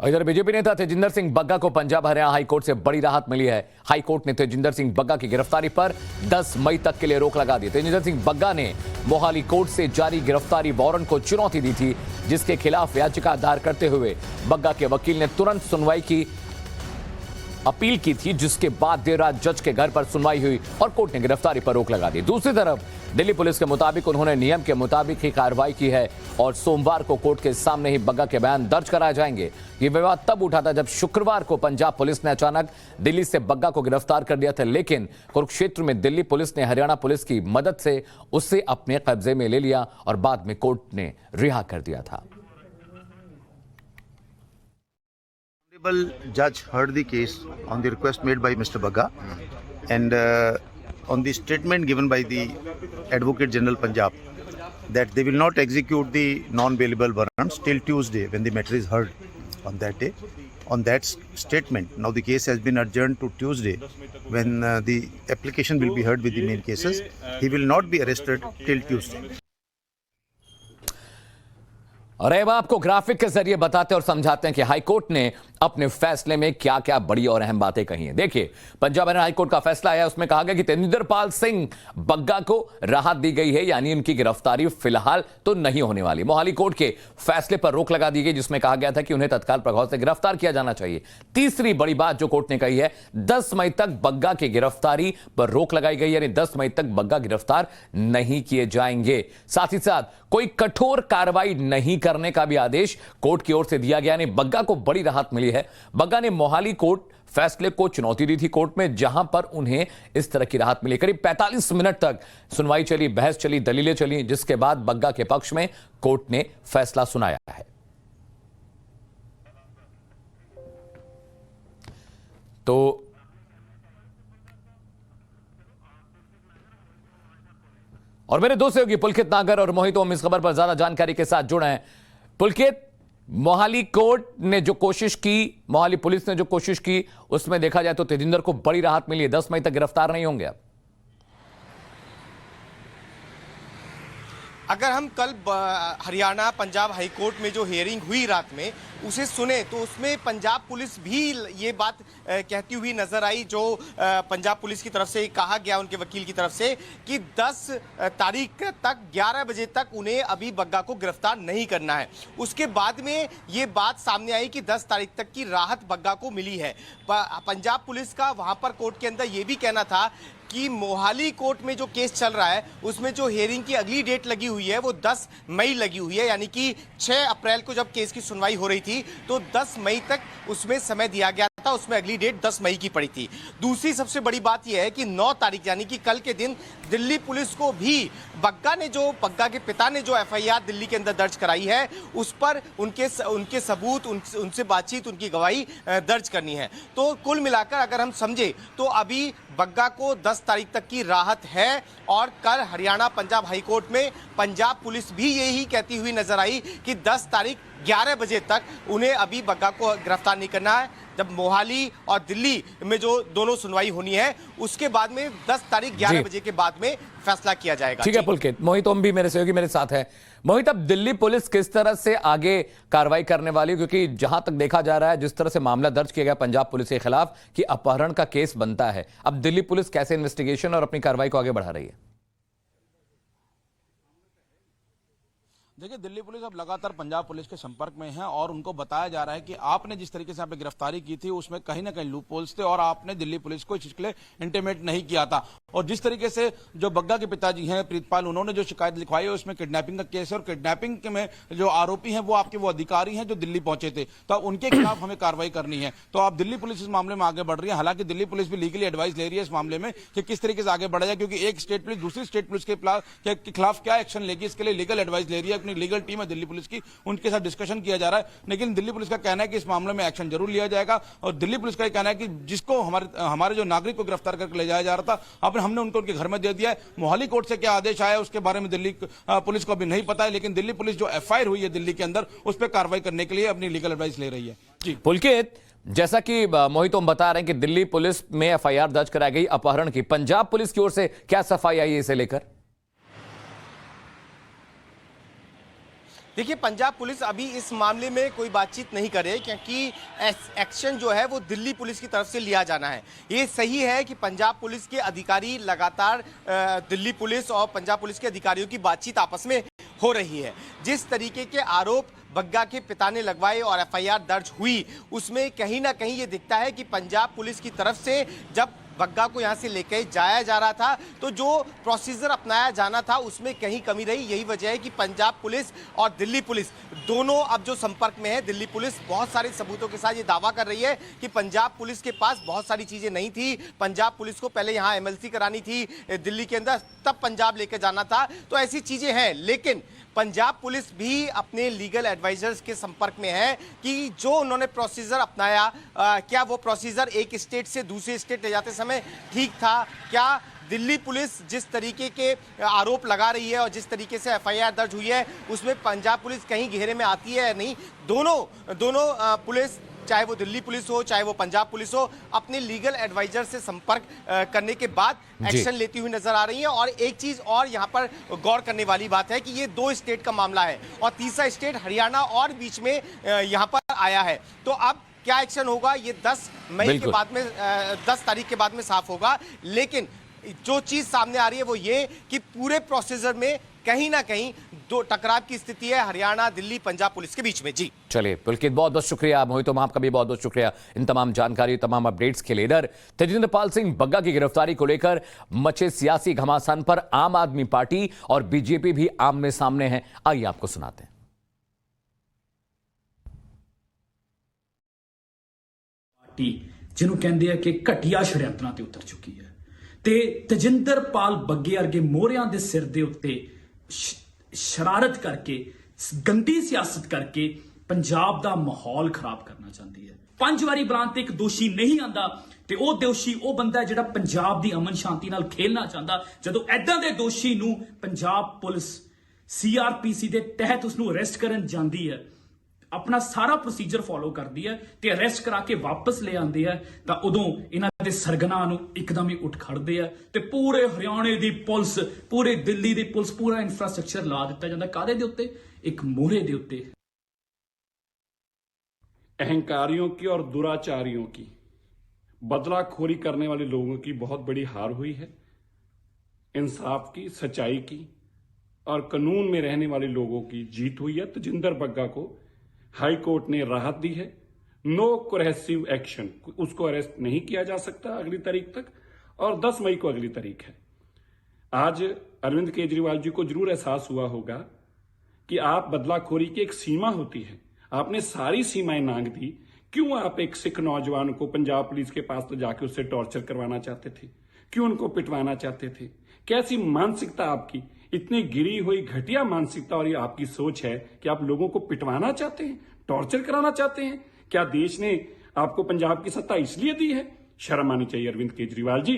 और इधर बीजेपी नेता तेजिंदर सिंह बग्गा को पंजाब हरियाणा हाईकोर्ट से बड़ी राहत मिली है। हाईकोर्ट ने तेजिंदर सिंह बग्गा की गिरफ्तारी पर 10 मई तक के लिए रोक लगा दी। तेजिंदर सिंह बग्गा ने मोहाली कोर्ट से जारी गिरफ्तारी वारंट को चुनौती दी थी, जिसके खिलाफ याचिका दायर करते हुए बग्गा के वकील ने तुरंत सुनवाई की अपील की थी, जिसके बाद देर रात जज के घर पर सुनवाई हुई और कोर्ट ने गिरफ्तारी पर रोक लगा दी। दूसरी तरफ दिल्ली पुलिस के मुताबिक उन्होंने नियम के मुताबिक ही कार्रवाई की है और सोमवार को कोर्ट के सामने ही बग्गा के बयान दर्ज कराए जाएंगे। ये विवाद तब उठा था जब शुक्रवार को पंजाब पुलिस ने अचानक दिल्ली से बग्गा को गिरफ्तार कर दिया था, लेकिन कुरुक्षेत्र में दिल्ली पुलिस ने हरियाणा पुलिस की मदद से उसे अपने कब्जे में ले लिया और बाद में कोर्ट ने रिहा कर दिया था। Honorable judge heard the case on the request made by Mr. Bagga and on the statement given by the Advocate General Punjab that they will not execute the non-bailable warrants till Tuesday when the matter is heard on that day. On that statement, now the case has been adjourned to Tuesday when the application will be heard with the main cases. He will not be arrested till Tuesday. और अब आपको graphic के जरिए बताते और समझाते हैं कि हाईकोर्ट ने अपने फैसले में क्या क्या बड़ी और अहम बातें कही हैं। देखिए, पंजाब हरियाणा हाईकोर्ट का फैसला आया, उसमें कहा गया कि तेजिंदर पाल सिंह बग्गा को राहत दी गई है, यानी उनकी गिरफ्तारी फिलहाल तो नहीं होने वाली। मोहाली कोर्ट के फैसले पर रोक लगा दी गई, जिसमें कहा गया था कि उन्हें तत्काल प्रभाव से गिरफ्तार किया जाना चाहिए। तीसरी बड़ी बात जो कोर्ट ने कही है, 10 मई तक बग्गा की गिरफ्तारी पर रोक लगाई गई, यानी 10 मई तक बग्गा गिरफ्तार नहीं किए जाएंगे। साथ ही साथ कोई कठोर कार्रवाई नहीं करने का भी आदेश कोर्ट की ओर से दिया गया। यानी बग्गा को बड़ी राहत मिली है। बग्गा ने मोहाली कोर्ट फैसले को चुनौती दी थी कोर्ट में, जहां पर उन्हें इस तरह की राहत मिली। करीब 45 मिनट तक सुनवाई चली, बहस चली, दलीलें चली, जिसके बाद बग्गा के पक्ष में कोर्ट ने फैसला सुनाया है। तो और मेरे दो सहयोगी पुलकित नागर और मोहित ओम इस खबर पर ज्यादा जानकारी के साथ जुड़े हैं। पुलकित, मोहाली कोर्ट ने जो कोशिश की, मोहाली पुलिस ने जो कोशिश की, उसमें देखा जाए तो तेजिंदर को बड़ी राहत मिली है। 10 मई तक गिरफ्तार नहीं होंगे। अब अगर हम कल हरियाणा पंजाब हाई कोर्ट में जो हियरिंग हुई रात में उसे सुने तो उसमें पंजाब पुलिस भी ये बात कहती हुई नजर आई, जो पंजाब पुलिस की तरफ से कहा गया उनके वकील की तरफ से, कि 10 तारीख तक 11 बजे तक उन्हें अभी बग्गा को गिरफ्तार नहीं करना है। उसके बाद में ये बात सामने आई कि 10 तारीख तक की राहत बग्गा को मिली है। पंजाब पुलिस का वहां पर कोर्ट के अंदर ये भी कहना था कि मोहाली कोर्ट में जो केस चल रहा है उसमें जो हियरिंग की अगली डेट लगी हुई है वो 10 मई लगी हुई है, यानी कि 6 अप्रैल को जब केस की सुनवाई हो रही थी तो 10 मई तक उसमें समय दिया गया था, उसमें अगली डेट 10 मई की पड़ी थी। दूसरी सबसे बड़ी बात यह है कि 9 तारीख यानी कि कल के दिन दिल्ली पुलिस को भी बग्गा के पिता ने जो एफआईआर दिल्ली के अंदर दर्ज कराई है उस पर उनके सबूत, उनसे बातचीत, उनकी गवाही दर्ज करनी है। तो कुल मिलाकर अगर हम समझे तो अभी बग्गा को 10 तारीख तक की राहत है और कल हरियाणा पंजाब हाईकोर्ट में पंजाब पुलिस भी यही कहती हुई नजर आई कि 10 तारीख 11 बजे तक उन्हें अभी बग्गा को गिरफ्तार नहीं करना है। जब मोहाली और दिल्ली में जो दोनों सुनवाई होनी है उसके बाद में 10 तारीख 11 बजे के बाद में फैसला किया जाएगा। ठीक है पुलकित। मोहित ओम भी मेरे सहयोगी मेरे साथ है। मोहित, अब दिल्ली पुलिस किस तरह से आगे कार्रवाई करने वाली, क्योंकि जहां तक देखा जा रहा है जिस तरह से मामला दर्ज किया गया पंजाब पुलिस के खिलाफ कि अपहरण का केस बनता है, अब दिल्ली पुलिस कैसे इन्वेस्टिगेशन और अपनी कार्रवाई को आगे बढ़ा रही है? देखिए, दिल्ली पुलिस अब लगातार पंजाब पुलिस के संपर्क में है और उनको बताया जा रहा है कि आपने जिस तरीके से यहाँ पे गिरफ्तारी की थी उसमें कहीं ना कहीं लूपहोल्स थे और आपने दिल्ली पुलिस को इस चीज के लिए इंटीमेट नहीं किया था। और जिस तरीके से जो बग्गा के पिताजी हैं प्रीतपाल, उन्होंने जो शिकायत लिखवाई है उसमें किडनैपिंग का केस है और किडनैपिंग में जो आरोपी हैं वो अधिकारी हैं जो दिल्ली पहुंचे थे, तो उनके खिलाफ हमें कार्रवाई करनी है। तो अब दिल्ली पुलिस इस मामले में आगे बढ़ रही है। हालांकि दिल्ली पुलिस भी लीगली एडवाइस ले रही है इस मामले में कि किस तरीके से आगे बढ़ा जाए, क्योंकि एक स्टेट पुलिस दूसरी स्टेट पुलिस के खिलाफ क्या एक्शन लेगी इसके लिए लीगल एडवाइस ले रही है। अपनी लीगल टीम है दिल्ली पुलिस की, उनके साथ डिस्कशन किया जा रहा है। लेकिन दिल्ली पुलिस का कहना है कि इस मामले में एक्शन जरूर लिया जाएगा और दिल्ली पुलिस का कहना है कि जिसको हमारे जो नागरिक को गिरफ्तार करके ले जाया जा रहा था अब हमने उनको उनके घर में दे दिया है। मोहाली कोर्ट से क्या आदेश आया उसके बारे में दिल्ली पुलिस को अभी नहीं पता है, लेकिन दिल्ली पुलिस जो एफआईआर हुई है दिल्ली के अंदर उस पर कार्रवाई करने के लिए अपनी लीगल एडवाइस ले रही है। जी पुलकित, जैसा कि मोहित ओम बता रहे हैं कि दिल्ली पुलिस में एफआईआर दर्ज कराई गई अपहरण की, पंजाब पुलिस की ओर से क्या सफाई आई है इसे लेकर? देखिए, पंजाब पुलिस अभी इस मामले में कोई बातचीत नहीं करे क्योंकि एक्शन जो है वो दिल्ली पुलिस की तरफ से लिया जाना है। ये सही है कि पंजाब पुलिस के अधिकारी लगातार दिल्ली पुलिस और पंजाब पुलिस के अधिकारियों की बातचीत आपस में हो रही है। जिस तरीके के आरोप बग्गा के पिता ने लगवाए और एफआईआर दर्ज हुई, उसमें कहीं ना कहीं ये दिखता है कि पंजाब पुलिस की तरफ से जब बग्गा को यहां से लेकर जाया जा रहा था तो जो प्रोसीजर अपनाया जाना था उसमें कहीं कमी रही। यही वजह है कि पंजाब पुलिस और दिल्ली पुलिस दोनों अब जो संपर्क में है। दिल्ली पुलिस बहुत सारे सबूतों के साथ ये दावा कर रही है कि पंजाब पुलिस के पास बहुत सारी चीजें नहीं थी। पंजाब पुलिस को पहले यहां एमएलसी करानी थी दिल्ली के अंदर, तब पंजाब लेकर जाना था, तो ऐसी चीजें हैं। लेकिन पंजाब पुलिस भी अपने लीगल एडवाइजर्स के संपर्क में है कि जो उन्होंने प्रोसीजर अपनाया, क्या वो प्रोसीजर एक स्टेट से दूसरे स्टेट ले जाते समय ठीक था? क्या दिल्ली पुलिस जिस तरीके के आरोप लगा रही है और जिस तरीके से एफआईआर दर्ज हुई है उसमें पंजाब पुलिस कहीं घेरे में आती है या नहीं? दोनों पुलिस, चाहे वो दिल्ली पुलिस हो चाहे वो पंजाब पुलिस हो, अपने लीगल एडवाइजर से संपर्क करने के बाद एक्शन लेती हुई नजर आ रही है। और एक चीज और यहां पर गौर करने वाली बात है कि ये 2 स्टेट का मामला है और तीसरा स्टेट हरियाणा और बीच में यहां पर आया है। तो अब क्या एक्शन होगा ये 10 मई के बाद में 10 तारीख के बाद में साफ होगा। लेकिन जो चीज सामने आ रही है वो ये कि पूरे प्रोसीजर में कहीं ना कहीं दो टकराव की स्थिति है हरियाणा, दिल्ली, पंजाब पुलिस के बीच में। जी चलिए पुलकित, बहुत बहुत शुक्रिया। मोहितों, आपका भी बहुत बहुत शुक्रिया इन तमाम जानकारी, तमाम अपडेट्स के लिए। इधर तेजिंदर पाल सिंह बग्गा की गिरफ्तारी को लेकर मचे सियासी घमासान पर आम आदमी पार्टी और बीजेपी भी आमने सामने हैं। आइए आपको सुनाते हैं। ਜਿਹਨੂੰ ਕਹਿੰਦੇ ਆ ਕਿ ਘਟੀਆ ਸ਼ੜਯੰਤਰਾਂ ਤੇ ਉਤਰ ਚੁੱਕੀ ਹੈ ਤੇ ਤੇਜਿੰਦਰਪਾਲ ਬੱਗੇ ਵਰਗੇ ਮੋਹਰਿਆਂ ਦੇ ਸਿਰ ਦੇ ਉੱਤੇ ਸ਼ਰਾਰਤ ਕਰਕੇ ਗੰਦੀ ਸਿਆਸਤ ਕਰਕੇ ਪੰਜਾਬ ਦਾ ਮਾਹੌਲ ਖਰਾਬ ਕਰਨਾ ਚਾਹੁੰਦੀ ਹੈ। 5 ਵਾਰੀ ਬਰਾਂਚ ਤੇ ਇੱਕ ਦੋਸ਼ੀ ਨਹੀਂ ਆਂਦਾ ਤੇ ਉਹ ਦੋਸ਼ੀ ਉਹ ਬੰਦਾ ਜਿਹੜਾ ਪੰਜਾਬ ਦੀ ਅਮਨ ਸ਼ਾਂਤੀ ਨਾਲ ਖੇਲਣਾ ਚਾਹੁੰਦਾ। ਜਦੋਂ ਐਦਾਂ ਦੇ ਦੋਸ਼ੀ ਨੂੰ ਪੰਜਾਬ ਪੁਲਿਸ ਸੀਆਰਪੀਸੀ ਦੇ ਤਹਿਤ ਉਸ ਨੂੰ ਅਰੈਸਟ ਕਰਨ ਜਾਂਦੀ ਹੈ, अपना सारा प्रोसीजर फॉलो करती है ते अरेस्ट करा के वापस ले आते हैं, तो उदों इन्हां दे सरगना नूं एकदम ही उठ खड़दे है ते पूरे हरियाणे दी पुलिस, पूरे दिल्ली दी पुलिस, पूरा इंफ्रास्ट्रक्चर ला दिता जाता कादे दे उत्ते? एक मोहरे दे उत्ते। अहंकारियों की और दुराचारियों की, बदलाखोरी करने वाले लोगों की बहुत बड़ी हार हुई है। इंसाफ की, सच्चाई की और कानून में रहने वाले लोगों की जीत हुई है। तेजिंदर बग्गा को हाई कोर्ट ने राहत दी है। नो कोरहेसिव एक्शन, उसको अरेस्ट नहीं किया जा सकता अगली तारीख तक, और 10 मई को अगली तारीख है। आज अरविंद केजरीवाल जी को जरूर एहसास हुआ होगा कि आप बदलाखोरी की एक सीमा होती है, आपने सारी सीमाएं नांग दी। क्यों आप एक सिख नौजवान को पंजाब पुलिस के पास तो जाके उससे टॉर्चर करवाना चाहते थे? क्यों उनको पिटवाना चाहते थे? कैसी मानसिकता आपकी, इतनी गिरी हुई घटिया मानसिकता और ये आपकी सोच है कि आप लोगों को पिटवाना चाहते हैं, टॉर्चर कराना चाहते हैं? क्या देश ने आपको पंजाब की सत्ता इसलिए दी है? शर्म आनी चाहिए अरविंद केजरीवाल जी।